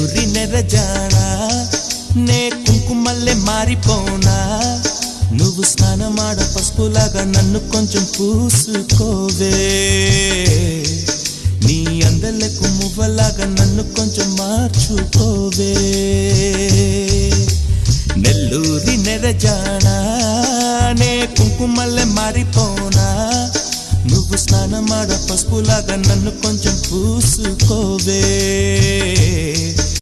నెల్లూరి నెరజానా నే కుంకుమల్లె మారిపోనా నువ్వు స్నానమాడ పసుపులాగా నన్ను కొంచెం పూసుకోవే నీ అందలకు మువ్వలాగా నన్ను కొంచెం మార్చుకోవే నెల్లూరి నెరజానా నే కుంకుమల్లె మారిపోనా నువ్వు స్నానమాడ పసుపులాగా నన్ను కొంచెం పూసుకోవే